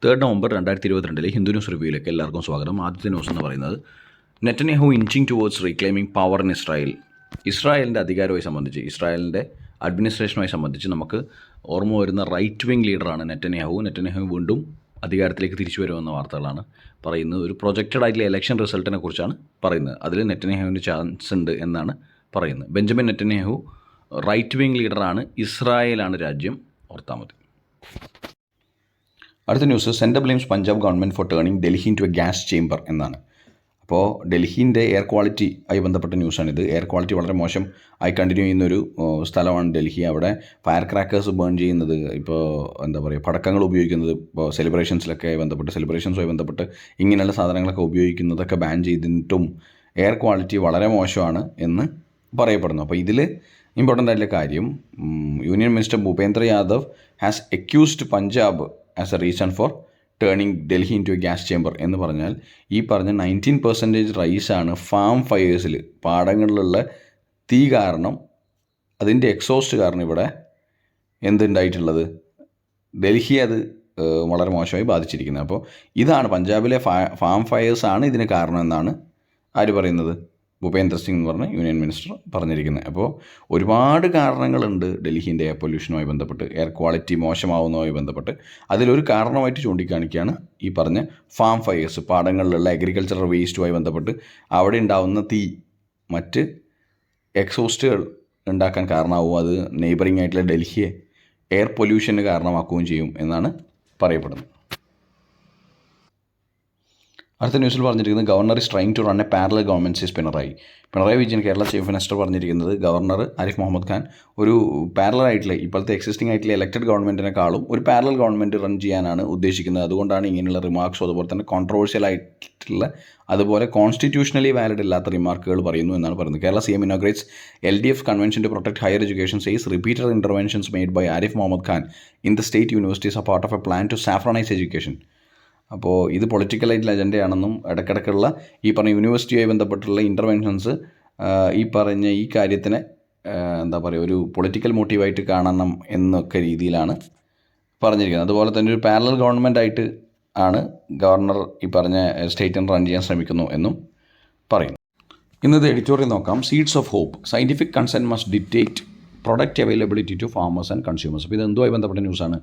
3 November 2022 Hindu news റിവ്യൂയിലേക്ക് എല്ലാവർക്കും സ്വാഗതം. ആദ്യത്തെ ന്യൂസ് എന്ന് പറയുന്നത് നെറ്റന്യാഹു inching towards reclaiming power in Israel. ഇസ്രായേലിൻ്റെ അധികാരവുമായി സംബന്ധിച്ച്, ഇസ്രായേലിൻ്റെ അഡ്മിനിസ്ട്രേഷനുമായി സംബന്ധിച്ച് നമുക്ക് ഓർമ്മ വരുന്ന റൈറ്റ് വിങ് ലീഡറാണ് നെറ്റന്യാഹു. നെറ്റന്യാഹു വീണ്ടും അധികാരത്തിലേക്ക് തിരിച്ചു വരുമെന്ന വാർത്തകളാണ് പറയുന്നത്. ഒരു പ്രൊജക്റ്റഡ് ആയിട്ടുള്ള ഇലക്ഷൻ റിസൾട്ടിനെ കുറിച്ചാണ് പറയുന്നത്. അതിൽ നെറ്റന്യാഹുവിന് ചാൻസ് ഉണ്ട് എന്നാണ് പറയുന്നത്. ബെഞ്ചമിൻ നെറ്റന്യാഹു റൈറ്റ് വിങ് ലീഡറാണ്. ഇസ്രായേലാണ് രാജ്യം, ഓർത്താൽ മതി. അടുത്ത news, centre blames Punjab government for turning Delhi into a gas chamber എന്നാണ്. അപ്പോൾ ഡൽഹിൻ്റെ എയർ ക്വാളിറ്റി ആയി ബന്ധപ്പെട്ട ന്യൂസാണിത്. എയർ ക്വാളിറ്റി വളരെ മോശം ആയി കണ്ടിന്യൂ ചെയ്യുന്നൊരു സ്ഥലമാണ് ഡൽഹി. അവിടെ ഫയർ ക്രാക്കേഴ്സ് ബേൺ ചെയ്യുന്നത്, ഇപ്പോൾ എന്താ പറയുക, പടക്കങ്ങൾ ഉപയോഗിക്കുന്നത്, ഇപ്പോൾ സെലിബ്രേഷൻസുമായി ബന്ധപ്പെട്ട് ഇങ്ങനെയുള്ള സാധനങ്ങളൊക്കെ ഉപയോഗിക്കുന്നതൊക്കെ ബാൻ ചെയ്തിട്ടും എയർ ക്വാളിറ്റി വളരെ മോശമാണ് എന്ന് പറയപ്പെടുന്നു. അപ്പോൾ ഇതിൽ ഇമ്പോർട്ടൻ്റ് ആയിട്ടുള്ള കാര്യം, union minister Bhupendra Yadav has accused Punjab as a reason for turning Delhi into a gas chamber എന്ന് പറഞ്ഞാൽ, ഈ പറഞ്ഞ 19% റൈസാണ് ഫാം ഫയേഴ്സിൽ, പാടങ്ങളിലുള്ള തീ കാരണം, അതിൻ്റെ എക്സോസ്റ്റ് കാരണം ഇവിടെ എന്തുണ്ടായിട്ടുള്ളത്, ഡൽഹി അത് വളരെ മോശമായി ബാധിച്ചിരിക്കുന്നത്. അപ്പോൾ ഇതാണ് പഞ്ചാബിലെ ഫാം ഫയേഴ്സാണ് ഇതിന് കാരണം എന്നാണ് ആര് പറയുന്നത്, ഭൂപേന്ദ്ര സിംഗ് എന്ന് പറഞ്ഞ യൂണിയൻ മിനിസ്റ്റർ പറഞ്ഞിരിക്കുന്നത്. അപ്പോൾ ഒരുപാട് കാരണങ്ങളുണ്ട് ഡൽഹിൻ്റെ എയർ പൊല്യൂഷനുമായി ബന്ധപ്പെട്ട്, എയർ ക്വാളിറ്റി മോശമാവുന്നതുമായി ബന്ധപ്പെട്ട്. അതിലൊരു കാരണമായിട്ട് ചൂണ്ടിക്കാണിക്കുകയാണ് ഈ പറഞ്ഞ ഫാം ഫയേഴ്സ്, പാടങ്ങളിലുള്ള അഗ്രികൾച്ചറൽ വേസ്റ്റുമായി ബന്ധപ്പെട്ട് അവിടെ ഉണ്ടാവുന്ന തീ മറ്റ് എക്സോസ്റ്റുകൾ ഉണ്ടാക്കാൻ കാരണമാവും. അത് നെയ്ബറിംഗ് ആയിട്ടുള്ള ഡൽഹിയെ എയർ പൊല്യൂഷന് കാരണമാക്കുകയും ചെയ്യും എന്നാണ് പറയപ്പെടുന്നത്. അടുത്ത ന്യൂസിൽ പറഞ്ഞിരിക്കുന്നത്, governor is trying to run a parallel government says Pinarayi Vijayan, Kerala chief minister പറഞ്ഞിരിക്കുന്നത്, ഗവർണർ ആരിഫ് മുഹമ്മദ് ഖാൻ ഒരു പാരലൽ ആയിട്ടുള്ള, ഇപ്പോഴത്തെ എക്സിസ്റ്റിംഗ് ആയിട്ടുള്ള ഇലക്റ്റഡ് ഗവൺമെൻറ്റിനെക്കാളും ഒരു പാരലൽ ഗവൺമെൻറ് റൺ ചെയ്യാനാണ് ഉദ്ദേശിക്കുന്നത്. അതുകൊണ്ടാണ് ഇങ്ങനെയുള്ള റിമാർക്സും അതുപോലെ തന്നെ കോൺട്രവേഴ്ഷ്യൽ ആയിട്ടുള്ള, അതുപോലെ കോൺസ്റ്റിറ്റ്യൂഷണലി വാലിഡ് അല്ലാത്ത റിമാർക്കുകൾ പറയുന്നു എന്നാണ് പറയുന്നത്. Kerala CM inaugurates LDF convention to protect higher education says repeated interventions made by Arif Muhammad Khan in the state universities are part of a plan to saffronise education. അപ്പോൾ ഇത് പൊളിറ്റിക്കലായിട്ടുള്ള അജണ്ടയാണെന്നും ഇടയ്ക്കിടയ്ക്കുള്ള ഈ പറഞ്ഞ യൂണിവേഴ്സിറ്റിയുമായി ബന്ധപ്പെട്ടുള്ള ഇൻ്റർവെൻഷൻസ് ഈ പറഞ്ഞ ഈ കാര്യത്തിനെ എന്താ പറയുക, ഒരു പൊളിറ്റിക്കൽ മോട്ടീവായിട്ട് കാണണം എന്നൊക്കെ രീതിയിലാണ് പറഞ്ഞിരിക്കുന്നത്. അതുപോലെ തന്നെ ഒരു പാരലൽ ഗവൺമെൻറ് ആയിട്ട് ആണ് ഗവർണർ ഈ പറഞ്ഞ സ്റ്റേറ്റിനെ റൺ ചെയ്യാൻ ശ്രമിക്കുന്നു എന്നും പറയുന്നു. ഇന്നത്തെ എഡിറ്റോറിയൽ നോക്കാം. Seeds of hope, scientific consent must dictate product availability to farmers and consumers. അപ്പോൾ ഇത് എന്തുമായി ബന്ധപ്പെട്ട ന്യൂസാണ്?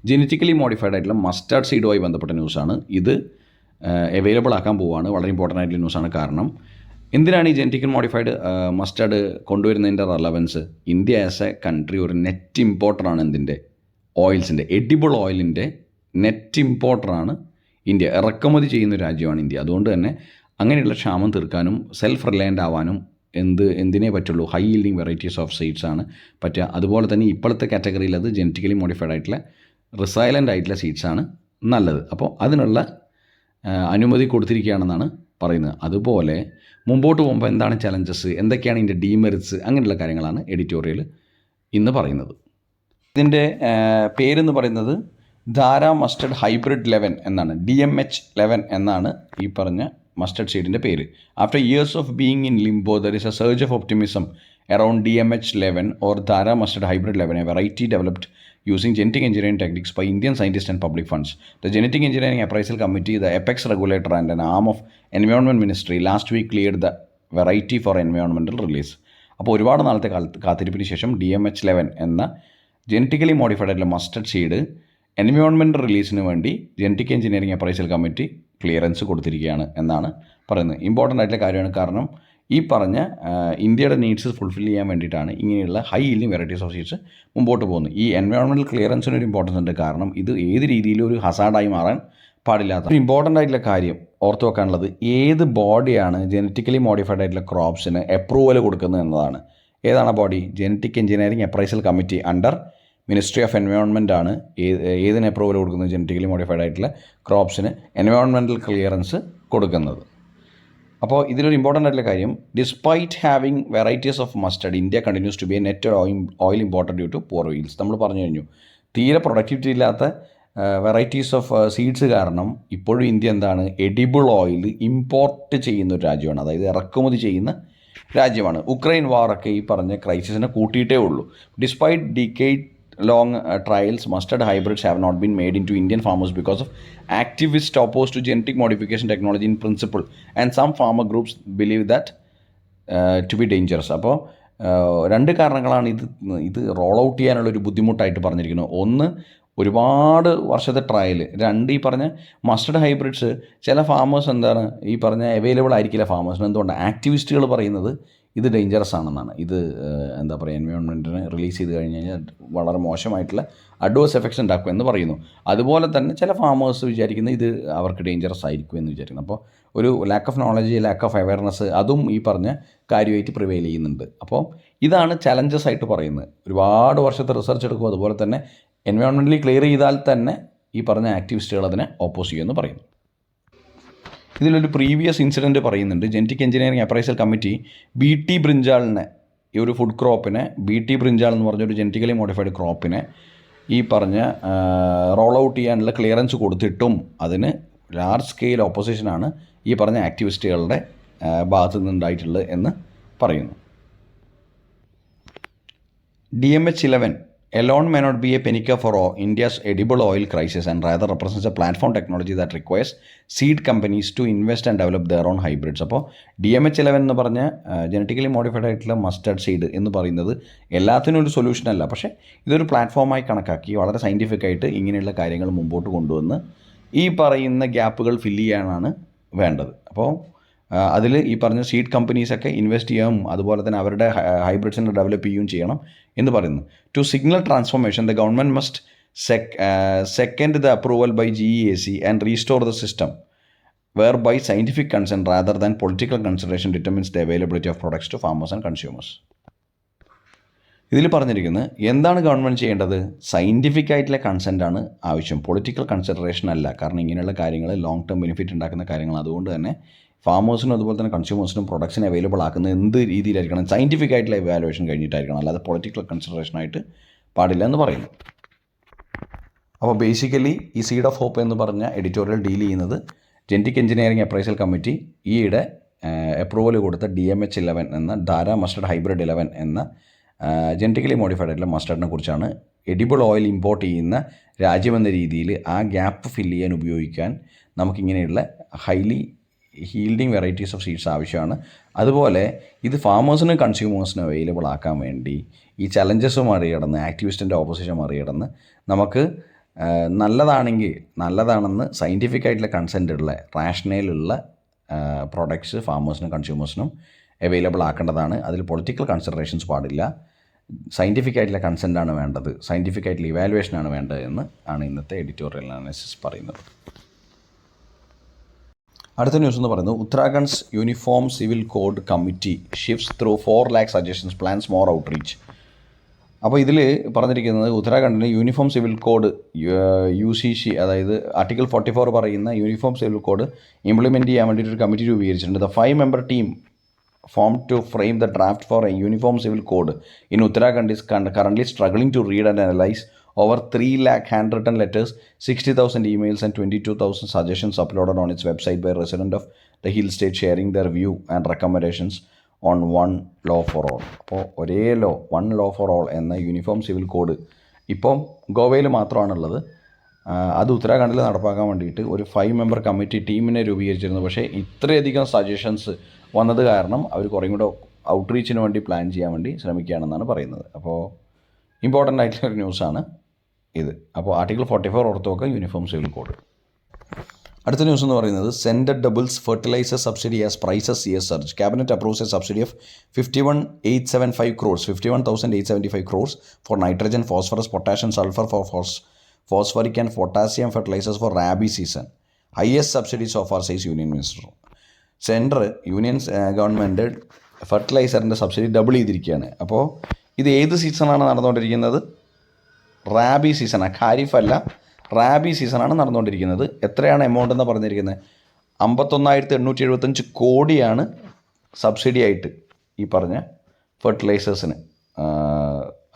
ജെനറ്റിക്കലി മോഡിഫൈഡ് ആയിട്ടുള്ള മസ്റ്റാർഡ് സീഡുമായി ബന്ധപ്പെട്ട ന്യൂസാണ്. ഇത് അവൈലബിൾ ആക്കാൻ പോവുകയാണ്. വളരെ ഇമ്പോർട്ടൻ്റ് ആയിട്ടുള്ള ന്യൂസാണ്. കാരണം എന്തിനാണ് ഈ ജെനറ്റിക്കലി മോഡിഫൈഡ് മസ്റ്റാർഡ് കൊണ്ടുവരുന്നതിൻ്റെ relevance? India as a country ഒരു നെറ്റ് ഇമ്പോർട്ടറാണ് എന്തിൻ്റെ, ഓയിൽസിൻ്റെ, എഡിബിൾ ഓയിലിൻ്റെ നെറ്റ് ഇമ്പോർട്ടറാണ് ഇന്ത്യ. ഇറക്കുമതി ചെയ്യുന്ന രാജ്യമാണ് ഇന്ത്യ. അതുകൊണ്ട് തന്നെ അങ്ങനെയുള്ള ക്ഷാമം തീർക്കാനും സെൽഫ് റിലയൻ്റ് ആവാനും എന്തിനേ പറ്റുള്ളൂ, high yielding varieties of seeds ആണ് പറ്റുക. അതുപോലെ തന്നെ ഇപ്പോഴത്തെ കാറ്റഗറിയിൽ അത് ജെനറ്റിക്കലി മോഡിഫൈഡ് ആയിട്ടുള്ള റിസൈലൻ്റ് ആയിട്ടുള്ള സീഡ്സ് ആണ് നല്ലത്. അപ്പോൾ അതിനുള്ള അനുമതി കൊടുത്തിരിക്കുകയാണെന്നാണ് പറയുന്നത്. അതുപോലെ മുമ്പോട്ട് പോകുമ്പോൾ എന്താണ് ചലഞ്ചസ്, എന്തൊക്കെയാണ് ഇതിൻ്റെ ഡീമെറിറ്റ്സ്, അങ്ങനെയുള്ള കാര്യങ്ങളാണ് എഡിറ്റോറിയൽ ഇന്ന് പറയുന്നത്. ഇതിൻ്റെ പേരെന്ന് പറയുന്നത് ധാര മസ്റ്റർഡ് ഹൈബ്രിഡ് 11 എന്നാണ്, DMH11 എന്നാണ് ഈ പറഞ്ഞ മസ്റ്റർഡ് സീഡിൻ്റെ പേര്. After years of being in limbo there is a surge of optimism around DMH11 or Dhara mustard hybrid 11, a variety developed using genetic engineering techniques by Indian scientists and public funds. The Genetic Engineering Appraisal Committee, the apex regulator and an arm of Environment Ministry, last week cleared the variety for environmental release. അപ്പോൾ ഒരുപാട് നാളത്തെ കാത്തിരിപ്പിന് ശേഷം DMH11 എന്ന genetically modified ആയിട്ടുള്ള mustard seed environmental റിലീസിന് വേണ്ടി genetic engineering appraisal committee clearance കൊടുത്തിരിക്കുകയാണ് എന്നാണ് പറയുന്നത്. ഇമ്പോർട്ടൻ്റ് ആയിട്ടുള്ള കാര്യമാണ്. കാരണം ഈ പറഞ്ഞ ഇന്ത്യയുടെ നീഡ്സ് ഫുൾഫിൽ ചെയ്യാൻ വേണ്ടിയിട്ടാണ് ഇങ്ങനെയുള്ള high yielding varieties of seeds മുമ്പോട്ട് പോകുന്നത്. ഈ എൻവയോൺമെൻറ്റൽ ക്ലിയറൻസിന് ഒരു ഇമ്പോർട്ടൻസ് ഉണ്ട്. കാരണം ഇത് ഏത് രീതിയിലും ഒരു ഹസാർഡായി മാറാൻ പാടില്ലാത്ത ഒരു ഇമ്പോർട്ടൻ്റ് ആയിട്ടുള്ള കാര്യം ഓർത്ത് വെക്കാനുള്ളത്, ഏത് ബോഡിയാണ് ജെനറ്റിക്കലി മോഡിഫൈഡ് ആയിട്ടുള്ള ക്രോപ്സിന് അപ്രൂവൽ കൊടുക്കുന്നത് എന്നതാണ്. ഏതാണ് body? Genetic engineering appraisal committee under ministry of environment ആണ് ഏതിന് അപ്രൂവൽ കൊടുക്കുന്നത്? ജെനറ്റിക്കലി മോഡിഫൈഡ് ആയിട്ടുള്ള ക്രോപ്സിന് എൻവയോൺമെൻറ്റൽ ക്ലിയറൻസ് കൊടുക്കുന്നത്. അപ്പോൾ ഇതിലൊരു ഇമ്പോർട്ടൻ്റ് ആയിട്ടുള്ള കാര്യം, despite having varieties of mustard, India continues to be a net oil imported due to poor yields. നമ്മൾ പറഞ്ഞു കഴിഞ്ഞു, തീരെ പ്രൊഡക്ടിവിറ്റി ഇല്ലാത്ത വെറൈറ്റീസ് ഓഫ് സീഡ്സ് കാരണം ഇപ്പോഴും ഇന്ത്യ എന്താണ്, എഡിബിൾ ഓയിൽ ഇമ്പോർട്ട് ചെയ്യുന്ന ഒരു രാജ്യമാണ്, അതായത് ഇറക്കുമതി ചെയ്യുന്ന രാജ്യമാണ്. ഉക്രൈൻ വാറൊക്കെ ഈ പറഞ്ഞ ക്രൈസിസിനെ കൂട്ടിയിട്ടേ ഉള്ളൂ. Despite long trials, mustard hybrids have not been made into Indian farmers because of activists opposed to genetic modification technology in principle, and some farmer groups believe that to be dangerous. അപ്പോൾ രണ്ട് കാരണങ്ങളാണ് ഇത് role out ചെയ്യാനുള്ളൊരു ബുദ്ധിമുട്ടായിട്ട് പറഞ്ഞിരിക്കുന്നത്. ഒന്ന്, ഒരുപാട് വർഷത്തെ ട്രയൽ. രണ്ട്, ഈ പറഞ്ഞ മസ്റ്റർഡ് ഹൈബ്രിഡ്സ് ചില ഫാമേഴ്സ് എന്താണ് ഈ പറഞ്ഞ അവൈലബിൾ ആയിരിക്കില്ല ഫാമേഴ്സിന്. എന്തുകൊണ്ട്? ആക്ടിവിസ്റ്റുകൾ പറയുന്നത് ഇത് ഡേഞ്ചറസ് ആണെന്നാണ്. ഇത് എന്താ പറയുക, എൻവയോൺമെൻറ്റിന് റിലീസ് ചെയ്ത് കഴിഞ്ഞ് കഴിഞ്ഞാൽ വളരെ മോശമായിട്ടുള്ള അഡ്വേഴ്സ് എഫക്ട്സ് ഉണ്ടാക്കും എന്ന് പറയുന്നു. അതുപോലെ തന്നെ ചില ഫാമേഴ്സ് വിചാരിക്കുന്നത് ഇത് അവർക്ക് ഡേഞ്ചറസ് ആയിരിക്കും എന്ന് വിചാരിക്കുന്നു. അപ്പോൾ ഒരു lack of knowledge, lack of awareness, അതും ഈ പറഞ്ഞ കാര്യമായിട്ട് പ്രിവെയിൽ ചെയ്യുന്നുണ്ട്. അപ്പോൾ ഇതാണ് ചലഞ്ചസ് ആയിട്ട് പറയുന്നത്. ഒരുപാട് വർഷത്തെ റിസർച്ച് എടുക്കും. അതുപോലെ തന്നെ എൻവയോൺമെൻ്റലി ക്ലിയർ ചെയ്താൽ തന്നെ ഈ പറഞ്ഞ ആക്ടിവിസ്റ്റുകൾ അതിനെ ഓപ്പോസ് ചെയ്യുമെന്ന് പറയുന്നു. ഇതിലൊരു പ്രീവിയസ് ഇൻസിഡൻറ്റ് പറയുന്നുണ്ട്. Genetic engineering appraisal committee BT ബ്രിഞ്ചാളിനെ, ഈ ഒരു ഫുഡ് ക്രോപ്പിനെ, BT ബ്രിഞ്ചാൾ എന്ന് പറഞ്ഞൊരു ജനറ്റിക്കലി മോഡിഫൈഡ് ക്രോപ്പിനെ ഈ പറഞ്ഞ റോൾ ഔട്ട് ചെയ്യാനുള്ള ക്ലിയറൻസ് കൊടുത്തിട്ടും അതിന് ലാർജ് സ്കെയിൽ ഓപ്പോസിഷനാണ് ഈ പറഞ്ഞ ആക്ടിവിസ്റ്റുകളുടെ ഭാഗത്തു നിന്നുണ്ടായിട്ടുള്ളത് എന്ന് പറയുന്നു. DMH11 alone may not be a penny for India's edible oil crisis and rather represents a platform technology that requires seed companies to invest and develop their own hybrids. അപ്പോൾ DMH11 എന്ന് പറഞ്ഞ genetically modified ആയിട്ടുള്ള mustard seed എന്ന് പറയുന്നത് എല്ലാത്തിനും ഒരു solution അല്ല. പക്ഷേ ഇതൊരു പ്ലാറ്റ്ഫോമായി കണക്കാക്കി വളരെ സയൻറ്റിഫിക് ആയിട്ട് ഇങ്ങനെയുള്ള കാര്യങ്ങൾ മുമ്പോട്ട് കൊണ്ടുവന്ന് ഈ പറയുന്ന ഗ്യാപ്പുകൾ ഫില്ല് ചെയ്യാനാണ് വേണ്ടത്. അപ്പോൾ അതിൽ ഈ പറഞ്ഞ സീഡ് കമ്പനീസൊക്കെ ഇൻവെസ്റ്റ് ചെയ്യണം, അതുപോലെ തന്നെ അവരുടെ ഹൈബ്രിഡ്സിനെ ഡെവലപ്പ് ചെയ്യുകയും ചെയ്യണം എന്ന് പറയുന്നു. To signal transformation the government must second the approval by GEAC and restore the system whereby scientific consent rather than political consideration determines the availability of products to farmers and consumers. ഇതിൽ പറഞ്ഞിരിക്കുന്നത് എന്താണ് government ചെയ്യേണ്ടത്? Scientific ആയിട്ടുള്ള കൺസെൻറ്റാണ് ആവശ്യം, political consideration അല്ല. കാരണം ഇങ്ങനെയുള്ള കാര്യങ്ങൾ ലോങ് ടേം ബെനിഫിറ്റ് ഉണ്ടാക്കുന്ന കാര്യങ്ങൾ. അതുകൊണ്ട് തന്നെ ഫാമേഴ്സിനും അതുപോലെ തന്നെ കൺസ്യൂമേഴ്സിനും പ്രൊഡക്ട്സിന് അവൈലബിൾ ആക്കുന്നത് എന്ത് രീതിയിലായിരിക്കണം? സയൻറ്റിഫിക് ആയിട്ടുള്ള ഇവാലുവേഷൻ കഴിഞ്ഞിട്ടായിരിക്കണം, അല്ലാതെ പൊളിറ്റിക്കൽ കൺസിഡറേഷനായിട്ട് പാടില്ല എന്ന് പറയുന്നു. അപ്പോൾ ബേസിക്കലി ഈ സീഡ് ഓഫ് ഹോപ്പ് എന്ന് പറഞ്ഞ എഡിറ്റോറിയൽ ഡീൽ ചെയ്യുന്നത് ജനറ്റിക് എഞ്ചിനീയറിംഗ് അപ്രൈസൽ കമ്മിറ്റി ഈയിടെ അപ്രൂവൽ കൊടുത്ത DMH11 എന്ന ധാരാ മസ്റ്റർഡ് ഹൈബ്രിഡ് 11 എന്ന ജനറ്റിക്കലി മോഡിഫൈഡ് ആയിട്ടുള്ള മസ്റ്റർഡിനെ കുറിച്ചാണ്. എഡിബിൾ ഓയിൽ ഇമ്പോർട്ട് ചെയ്യുന്ന രാജ്യമെന്ന രീതിയിൽ ആ ഗ്യാപ്പ് ഫില്ല് ചെയ്യാൻ ഉപയോഗിക്കാൻ നമുക്കിങ്ങനെയുള്ള highly yielding varieties of seeds ആവശ്യമാണ്. അതുപോലെ ഇത് ഫാമേഴ്സിനും കൺസ്യൂമേഴ്സിനും അവൈലബിൾ ആക്കാൻ വേണ്ടി ഈ ചലഞ്ചസ് മറികടന്ന്, ആക്ടിവിസ്റ്റിൻ്റെ ഓപ്പോസിഷൻ മറികടന്ന് നമുക്ക് നല്ലതാണെന്ന് സയൻറ്റിഫിക് ആയിട്ടുള്ള കൺസെൻ്റ് ഉള്ള റാഷണലുള്ള പ്രൊഡക്ട്സ് ഫാമേഴ്സിനും കൺസ്യൂമേഴ്സിനും അവൈലബിൾ ആക്കേണ്ടതാണ്. അതിൽ പൊളിറ്റിക്കൽ കൺസിഡറേഷൻസ് പാടില്ല. സയൻറ്റിഫിക് ആയിട്ടുള്ള കൺസെൻ്റാണ് വേണ്ടത്, സയൻറ്റിഫിക് ആയിട്ടുള്ള ഇവാലുവേഷനാണ് വേണ്ടത് എന്ന് ആണ് ഇന്നത്തെ എഡിറ്റോറിയൽ അനാലിസിസ് പറയുന്നത്. അടുത്ത ന്യൂസ് എന്ന് പറയുന്നത് Uttarakhand's uniform civil code committee shifts through 4 lakh suggestions plans more outreach. അപ്പോൾ ഇതിൽ പറഞ്ഞിരിക്കുന്നത് ഉത്തരാഖണ്ഡിന് യൂണിഫോം സിവിൽ കോഡ് UCC, അതായത് ആർട്ടിക്കിൾ 44 പറയുന്ന യൂണിഫോം സിവിൽ കോഡ് ഇംപ്ലിമെൻറ്റ് ചെയ്യാൻ വേണ്ടിയിട്ട് ഒരു കമ്മിറ്റി രൂപീകരിച്ചിട്ടുണ്ട്. 5-member team formed to frame the draft for a uniform civil code in Uttarakhand is currently struggling to read and analyze over 3 lakh handwritten letters, 60,000 emails and 22,000 suggestions uploaded on its website by residents of the hill state, sharing their view and recommendations on one law for all. അപ്പോൾ ഒരേ law, one law for all എന്ന uniform civil code ഇപ്പം ഗോവയിൽ മാത്രമാണുള്ളത്. അത് ഉത്തരാഖണ്ഡിൽ നടപ്പാക്കാൻ വേണ്ടിയിട്ട് ഒരു 5-member കമ്മിറ്റി ടീമിനെ രൂപീകരിച്ചിരുന്നു. പക്ഷേ ഇത്രയധികം സജഷൻസ് വന്നത് കാരണം അവർ കുറേ കൂടെ ഔട്ട്റീച്ചിന് വേണ്ടി പ്ലാൻ ചെയ്യാൻ വേണ്ടി ശ്രമിക്കുകയാണെന്നാണ് പറയുന്നത്. അപ്പോൾ ഇമ്പോർട്ടൻ്റ് ആയിട്ടുള്ള ഒരു ന്യൂസാണ് ഇത്. അപ്പോൾ ആർട്ടിക്കിൾ 44 ഓർത്ത് നോക്കുക, യൂണിഫോം സിവിൽ കോഡ്. അടുത്ത ന്യൂസ് എന്ന് പറയുന്നത് centre doubles fertiliser subsidy as prices CS surge. Cabinet approves a subsidy of 51,875 crores for nitrogen, phosphorus, potassium, sulfur for phosphoric and potassium fertilizers for rabi season. Highest subsidy so far, says Union Minister. Union government ഫെർട്ടിലൈസറിൻ്റെ subsidy double ചെയ്തിരിക്കുകയാണ്. അപ്പോൾ ഇത് ഏത് സീസണാണ് നടന്നുകൊണ്ടിരിക്കുന്നത്? റാബി സീസണാണ്, ഖാരിഫ് അല്ല, റാബി സീസണാണ് നടന്നുകൊണ്ടിരിക്കുന്നത്. എത്രയാണ് എമൗണ്ട് എന്ന് പറഞ്ഞിരിക്കുന്നത്? 51,875 കോടിയാണ് സബ്സിഡി ആയിട്ട് ഈ പറഞ്ഞ ഫെർട്ടിലൈസേഴ്സിന്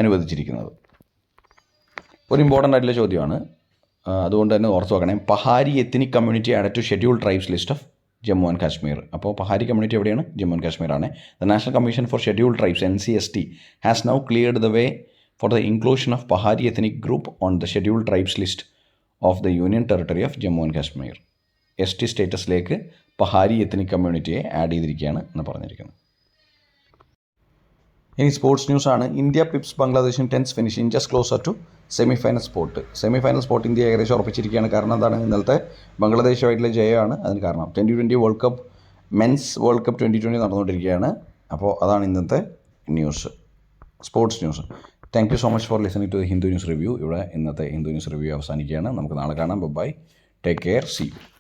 അനുവദിച്ചിരിക്കുന്നത്. ഒരു ഇമ്പോർട്ടൻ്റ് ആയിട്ടുള്ള ചോദ്യമാണ്, അതുകൊണ്ട് തന്നെ ഓർത്ത് വെക്കണേ. Pahari ethnic community added to schedule tribes list of Jammu and Kashmir. അപ്പോൾ പഹാരി കമ്മ്യൂണിറ്റി എവിടെയാണ്? ജമ്മു ആൻഡ് കാശ്മീരാണ്. The national commission for schedule tribes NCST has now cleared the way for the inclusion of Pahari ethnic group on the scheduled tribes list of the Union Territory of Jammu and Kashmir. ST സ്റ്റേറ്റസിലേക്ക് Pahari ethnic കമ്മ്യൂണിറ്റിയെ add ചെയ്തിരിക്കുകയാണ് എന്ന് പറഞ്ഞിരിക്കുന്നത്. ഇനി sports ന്യൂസാണ്. India pips Bangladesh in tense finishing just closer to semifinal spot India ഏകദേശം ഉറപ്പിച്ചിരിക്കുകയാണ്. കാരണം എന്താണ്, ഇന്നലത്തെ ബംഗ്ലാദേശുമായിട്ടുള്ള ജയമാണ് അതിന് കാരണം. 2020 world cup men's world cup 2020 നടന്നുകൊണ്ടിരിക്കുകയാണ്. അപ്പോൾ അതാണ് ഇന്നത്തെ news, sports news. Thank you so much for listening to the Hindu news review. ഇവിടെ ഇന്നത്തെ ഹിന്ദു ന്യൂസ് റിവ്യൂ അവസാനിക്കുകയാണ്. നമുക്ക് നാളെ കാണാം. Bye, take care, see U.